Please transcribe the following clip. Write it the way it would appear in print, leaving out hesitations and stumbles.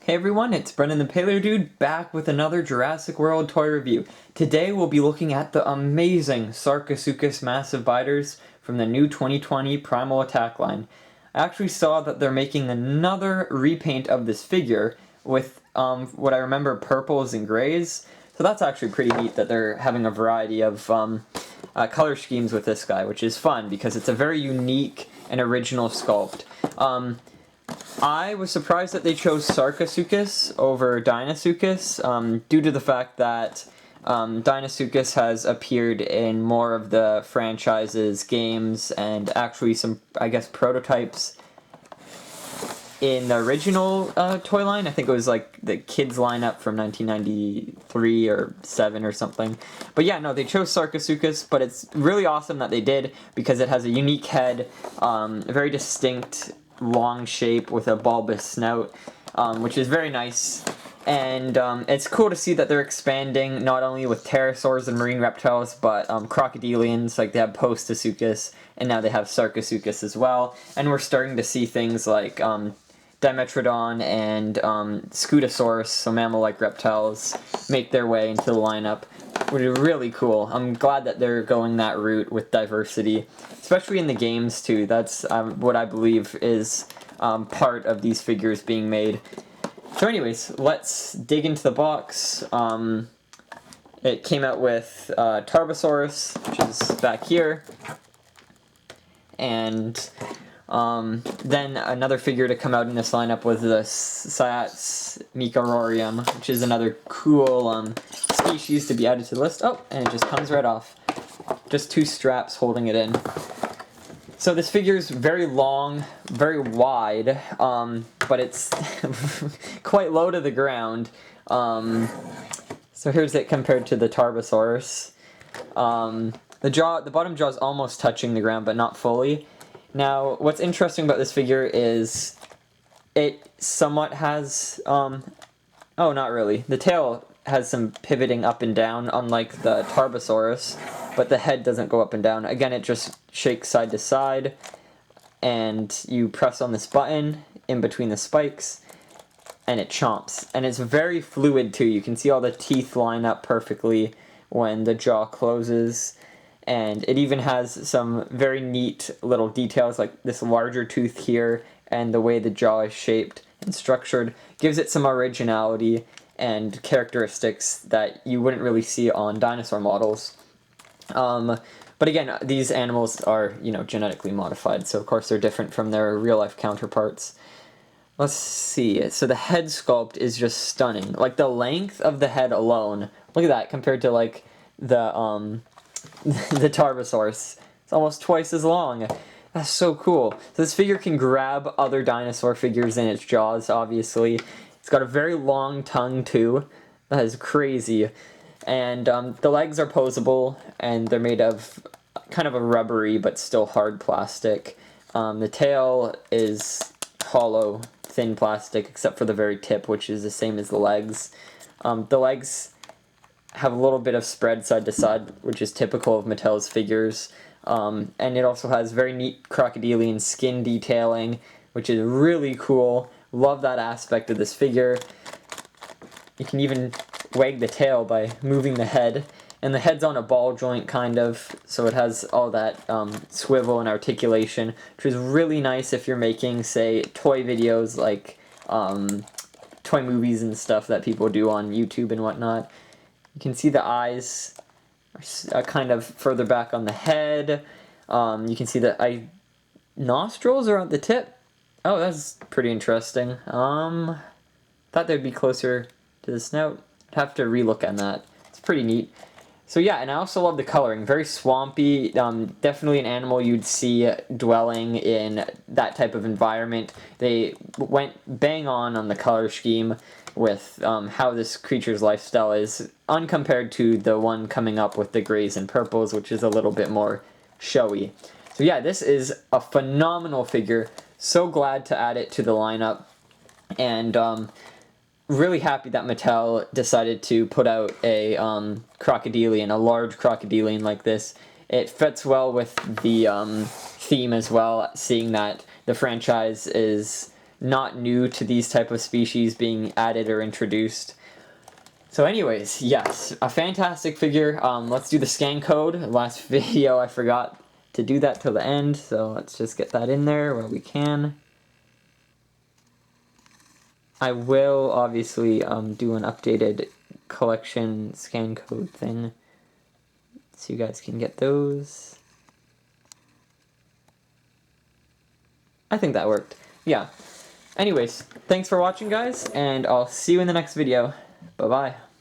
Hey everyone, it's Brendan the Paleo Dude back with another Jurassic World toy review. Today we'll be looking at the amazing Sarcosuchus massive biters from the new 2020 Primal attack line. I actually saw that they're making another repaint of this figure with what I remember purples and grays. So that's actually pretty neat that they're having a variety of color schemes with this guy, which is fun because it's a very unique and original sculpt. I was surprised that they chose Sarcosuchus over Deinosuchus, due to the fact that Deinosuchus has appeared in more of the franchise's games and actually some, I guess, prototypes in the original toy line. I think it was like the kids lineup from 1993 or 7 or something. But yeah, no, they chose Sarcosuchus, but it's really awesome that they did because it has a unique head, a very distinct long shape with a bulbous snout, which is very nice. And it's cool to see that they're expanding not only with pterosaurs and marine reptiles, but crocodilians, like they have Proceratosaurus, and now they have Sarcosuchus as well. And we're starting to see things like Dimetrodon and Scutosaurus, so mammal-like reptiles, make their way into the lineup, which is really cool. I'm glad that they're going that route with diversity, especially in the games too. That's what I believe is part of these figures being made. So anyways, let's dig into the box. It came out with Tarbosaurus, which is back here, and then another figure to come out in this lineup was the Microceratus, which is another cool species to be added to the list. Oh, and it just comes right off. Just two straps holding it in. So this figure is very long, very wide, but it's quite low to the ground. So here's it compared to the Tarbosaurus. The bottom jaw is almost touching the ground, but not fully. Now, what's interesting about this figure is it somewhat has, oh, not really. The tail has some pivoting up and down, unlike the Tarbosaurus, but the head doesn't go up and down. Again, it just shakes side to side, and you press on this button in between the spikes, and it chomps. And it's very fluid, too. You can see all the teeth line up perfectly when the jaw closes. And it even has some very neat little details, like this larger tooth here, and the way the jaw is shaped and structured gives it some originality and characteristics that you wouldn't really see on dinosaur models. But again, these animals are, genetically modified, so of course they're different from their real-life counterparts. Let's see. So the head sculpt is just stunning. Like, the length of the head alone, look at that, compared to, like, the Tarbosaurus. It's almost twice as long. That's so cool. So this figure can grab other dinosaur figures in its jaws, obviously. It's got a very long tongue, too. That is crazy. And the legs are posable, and they're made of kind of a rubbery but still hard plastic. The tail is hollow, thin plastic, except for the very tip, which is the same as the legs. The legs have a little bit of spread side to side, which is typical of Mattel's figures. And it also has very neat crocodilian skin detailing, which is really cool. Love that aspect of this figure. You can even wag the tail by moving the head. And the head's on a ball joint, kind of, so it has all that swivel and articulation, which is really nice if you're making, say, toy videos like toy movies and stuff that people do on YouTube and whatnot. You can see the eyes are kind of further back on the head. You can see the nostrils are at the tip. Oh, that's pretty interesting. Thought they'd be closer to the snout. I'd have to relook on that. It's pretty neat. So yeah, and I also love the coloring. Very swampy. Definitely an animal you'd see dwelling in that type of environment. They went bang on the color scheme with how this creature's lifestyle is, uncompared to the one coming up with the grays and purples, which is a little bit more showy. So yeah, this is a phenomenal figure. So glad to add it to the lineup, and really happy that Mattel decided to put out a crocodilian, a large crocodilian like this. It fits well with the theme as well, seeing that the franchise is not new to these type of species being added or introduced. So anyways, yes, a fantastic figure. Let's do the scan code. Last video I forgot to do that till the end, so let's just get that in there where we can. I will obviously do an updated collection scan code thing so you guys can get those. I think that worked. Yeah. Anyways, thanks for watching, guys, and I'll see you in the next video. Bye-bye.